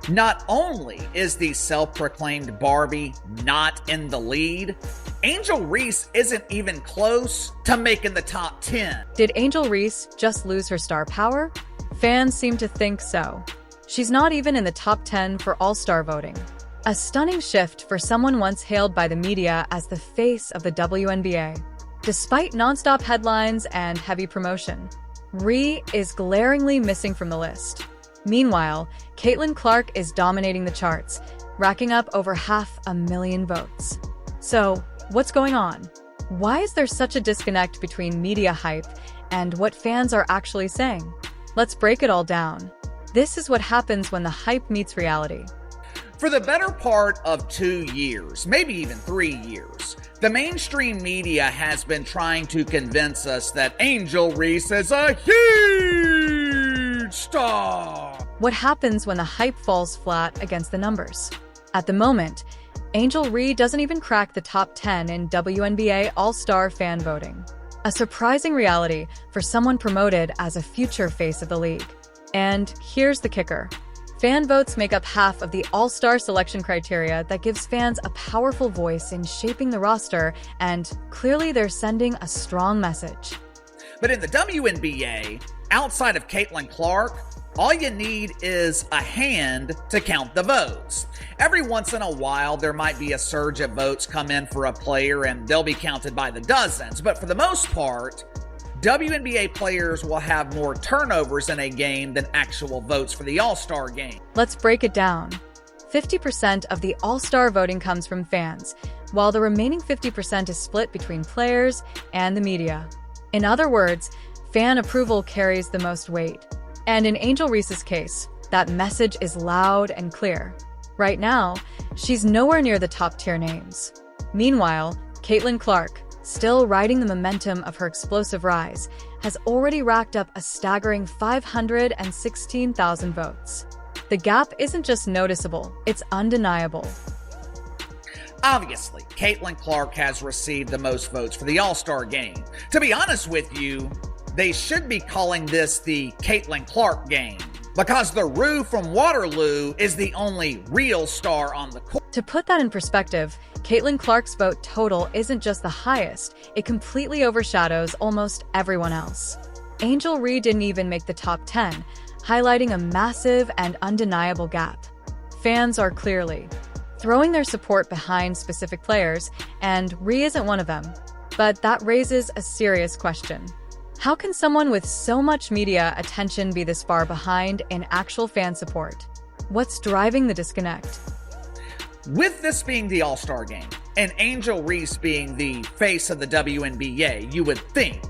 Not only is the self-proclaimed Barbie not in the lead, Angel Reese isn't even close to making the top 10. Did Angel Reese just lose her star power? Fans seem to think so. She's not even in the top 10 for All-Star voting. A stunning shift for someone once hailed by the media as the face of the WNBA. Despite non-stop headlines and heavy promotion, Ree is glaringly missing from the list. Meanwhile, Caitlin Clark is dominating the charts, racking up over 500,000 votes. So, what's going on? Why is there such a disconnect between media hype and what fans are actually saying? Let's break it all down. This is what happens when the hype meets reality. For the better part of 2 years, maybe even 3 years, the mainstream media has been trying to convince us that Angel Reese is a huge star. What happens when the hype falls flat against the numbers? At the moment, Angel Reese doesn't even crack the top 10 in WNBA All-Star fan voting. A surprising reality for someone promoted as a future face of the league. And here's the kicker. Fan votes make up half of the All-Star selection criteria that gives fans a powerful voice in shaping the roster, and clearly they're sending a strong message. But in the WNBA, outside of Caitlin Clark, all you need is a hand to count the votes. Every once in a while, there might be a surge of votes come in for a player and they'll be counted by the dozens. But for the most part, WNBA players will have more turnovers in a game than actual votes for the All-Star Game. Let's break it down. 50% of the All-Star voting comes from fans, while the remaining 50% is split between players and the media. In other words, fan approval carries the most weight. And in Angel Reese's case, that message is loud and clear. Right now, she's nowhere near the top-tier names. Meanwhile, Caitlin Clark, still riding the momentum of her explosive rise, has already racked up a staggering 516,000 votes. The gap isn't just noticeable, it's undeniable. Obviously, Caitlin Clark has received the most votes for the All-Star Game. To be honest with you, they should be calling this the Caitlin Clark Game, because the Rue from Waterloo is the only real star on the court. To put that in perspective, Caitlin Clark's vote total isn't just the highest, it completely overshadows almost everyone else. Angel Reese didn't even make the top 10, highlighting a massive and undeniable gap. Fans are clearly throwing their support behind specific players, and Reese isn't one of them. But that raises a serious question. How can someone with so much media attention be this far behind in actual fan support? What's driving the disconnect? With this being the All-Star Game, and Angel Reese being the face of the WNBA, you would think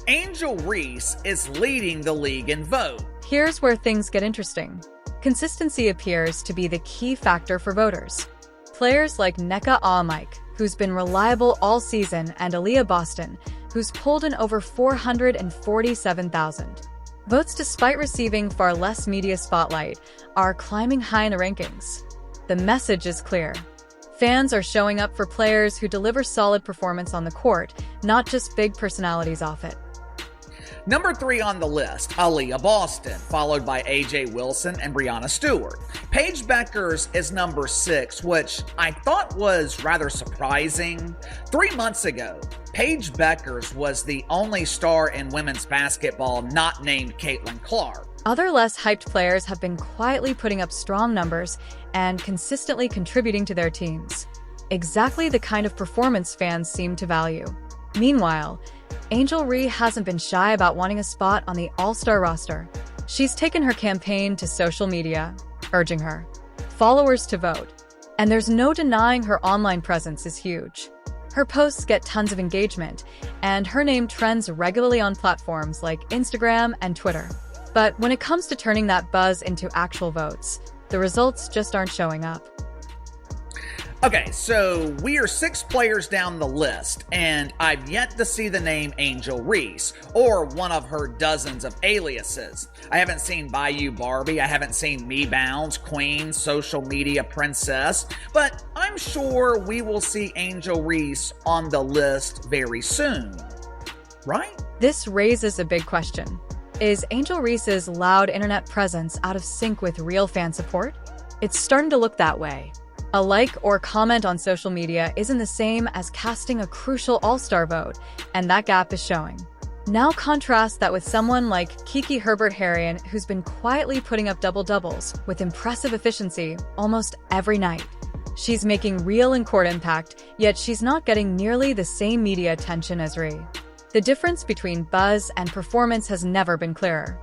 Angel Reese is leading the league in vote. Here's where things get interesting. Consistency appears to be the key factor for voters. Players like Nneka Mike, who's been reliable all season, and Aaliyah Boston, who's pulled in over 447,000 votes despite receiving far less media spotlight, are climbing high in the rankings. The message is clear. Fans are showing up for players who deliver solid performance on the court, not just big personalities off it. Number 3 on the list, Aaliyah Boston, followed by AJ Wilson and Breanna Stewart. Paige Bueckers is number 6, which I thought was rather surprising. 3 months ago, Paige Bueckers was the only star in women's basketball not named Caitlin Clark. Other less hyped players have been quietly putting up strong numbers and consistently contributing to their teams. Exactly the kind of performance fans seem to value. Meanwhile, Angel Reese hasn't been shy about wanting a spot on the All-Star roster. She's taken her campaign to social media, urging her followers to vote. And there's no denying her online presence is huge. Her posts get tons of engagement, and her name trends regularly on platforms like Instagram and Twitter. But when it comes to turning that buzz into actual votes, the results just aren't showing up. Okay, so we are 6 players down the list, and I've yet to see the name Angel Reese, or one of her dozens of aliases. I haven't seen Bayou Barbie, I haven't seen Me Bounds, Queen, Social Media Princess, but I'm sure we will see Angel Reese on the list very soon, right? This raises a big question. Is Angel Reese's loud internet presence out of sync with real fan support? It's starting to look that way. A like or comment on social media isn't the same as casting a crucial all-star vote, and that gap is showing. Now contrast that with someone like Kiki Herbert-Harrion, who's been quietly putting up double-doubles with impressive efficiency almost every night. She's making real in-court impact, yet she's not getting nearly the same media attention as Ree. The difference between buzz and performance has never been clearer.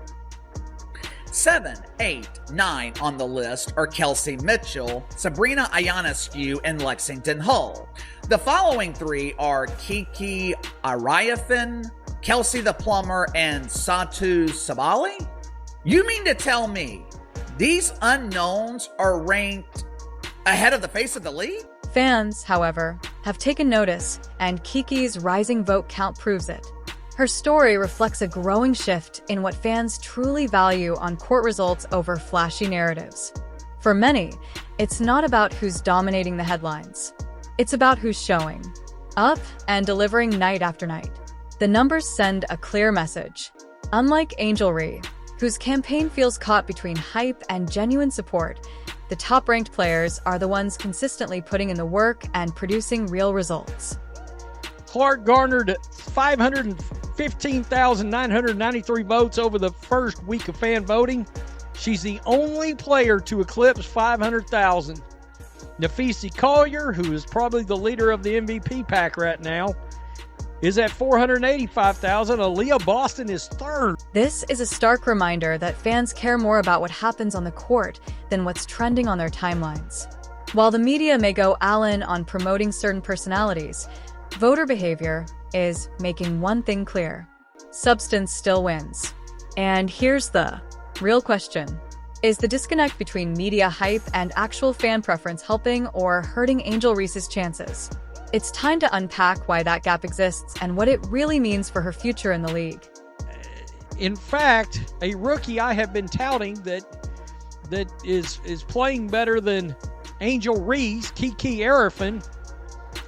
7, 8, 9 on the list are Kelsey Mitchell, Sabrina Ionescu, and Lexington Hull. The following 3 are Kiki Arayafin, Kelsey the Plumber, and Satu Sabali? You mean to tell me these unknowns are ranked ahead of the face of the league? Fans, however, have taken notice, and Kiki's rising vote count proves it. Her story reflects a growing shift in what fans truly value on court results over flashy narratives. For many, it's not about who's dominating the headlines. It's about who's showing up and delivering night after night. The numbers send a clear message. Unlike Angel Reese, whose campaign feels caught between hype and genuine support, the top-ranked players are the ones consistently putting in the work and producing real results. Clark garnered 515,993 votes over the first week of fan voting. She's the only player to eclipse 500,000. Nafisi Collier, who is probably the leader of the MVP pack right now, is at 485,000. Aaliyah Boston is third. This is a stark reminder that fans care more about what happens on the court than what's trending on their timelines. While the media may go all-in on promoting certain personalities, voter behavior is making one thing clear: substance still wins. And here's the real question. Is the disconnect between media hype and actual fan preference helping or hurting Angel Reese's chances? It's time to unpack why that gap exists and what it really means for her future in the league. In fact, a rookie I have been touting that is playing better than Angel Reese, Kiki Arayafin.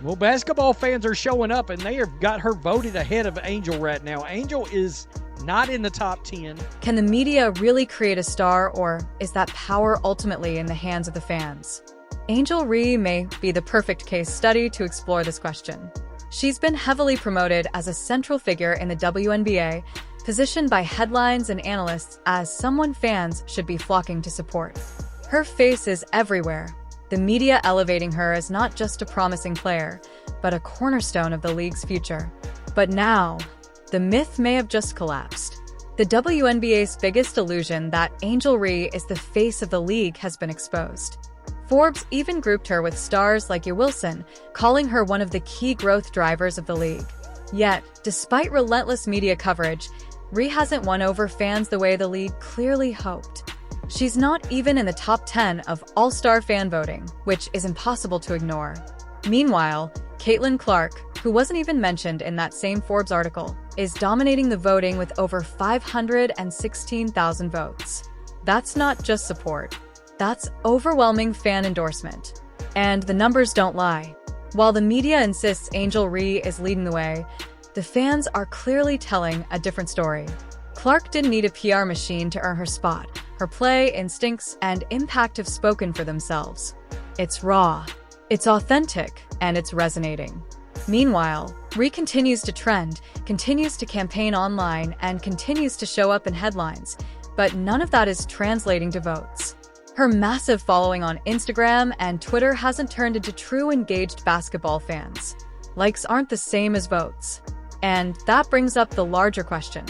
Well, basketball fans are showing up, and they have got her voted ahead of Angel right now. Angel is not in the top 10. Can the media really create a star, or is that power ultimately in the hands of the fans? Angel Reese may be the perfect case study to explore this question. She's been heavily promoted as a central figure in the WNBA, positioned by headlines and analysts as someone fans should be flocking to support. Her face is everywhere, the media elevating her as not just a promising player, but a cornerstone of the league's future. But now, the myth may have just collapsed. The WNBA's biggest illusion that Angel Reese is the face of the league has been exposed. Forbes even grouped her with stars like Wilson, calling her one of the key growth drivers of the league. Yet, despite relentless media coverage, Reese hasn't won over fans the way the league clearly hoped. She's not even in the top 10 of all-star fan voting, which is impossible to ignore. Meanwhile, Caitlin Clark, who wasn't even mentioned in that same Forbes article, is dominating the voting with over 516,000 votes. That's not just support. That's overwhelming fan endorsement. And the numbers don't lie. While the media insists Angel Reese is leading the way, the fans are clearly telling a different story. Clark didn't need a PR machine to earn her spot. Her play, instincts, and impact have spoken for themselves. It's raw, it's authentic, and it's resonating. Meanwhile, Reese continues to trend, continues to campaign online, and continues to show up in headlines, but none of that is translating to votes. Her massive following on Instagram and Twitter hasn't turned into true engaged basketball fans. Likes aren't the same as votes. And that brings up the larger question.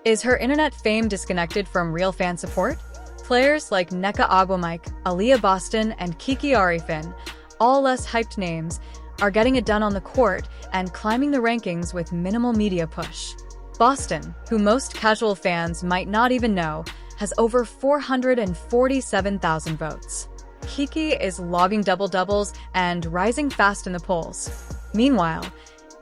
Is her internet fame disconnected from real fan support? Players like Nneka Ogwumike, Aaliyah Boston, and Kiki Arayafin, all less hyped names, are getting it done on the court and climbing the rankings with minimal media push. Boston, who most casual fans might not even know, has over 447,000 votes. Kiki is logging double-doubles and rising fast in the polls. Meanwhile,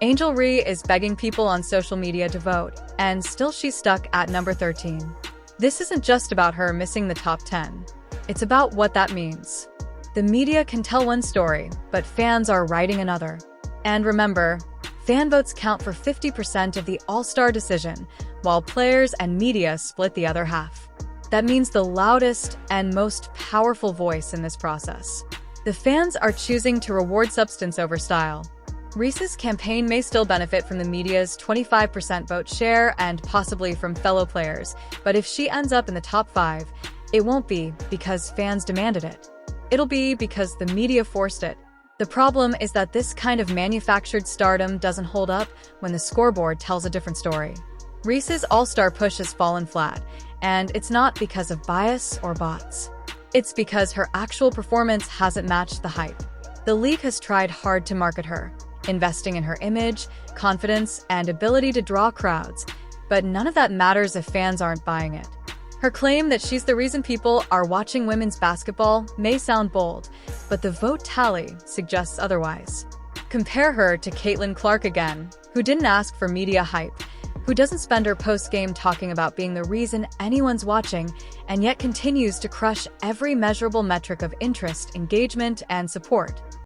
Angel Reese is begging people on social media to vote, and still she's stuck at number 13. This isn't just about her missing the top 10. It's about what that means. The media can tell one story, but fans are writing another. And remember, Fan votes count for 50% of the All-Star decision, while players and media split the other half. That means the loudest and most powerful voice in this process. The fans are choosing to reward substance over style. Reese's campaign may still benefit from the media's 25% vote share and possibly from fellow players, but if she ends up in the top 5, it won't be because fans demanded it. It'll be because the media forced it. The problem is that this kind of manufactured stardom doesn't hold up when the scoreboard tells a different story. Reese's All-Star push has fallen flat, and it's not because of bias or bots. It's because her actual performance hasn't matched the hype. The league has tried hard to market her, investing in her image, confidence, and ability to draw crowds, but none of that matters if fans aren't buying it. Her claim that she's the reason people are watching women's basketball may sound bold, but the vote tally suggests otherwise. Compare her to Caitlin Clark again, who didn't ask for media hype, who doesn't spend her post-game talking about being the reason anyone's watching, and yet continues to crush every measurable metric of interest, engagement, and support.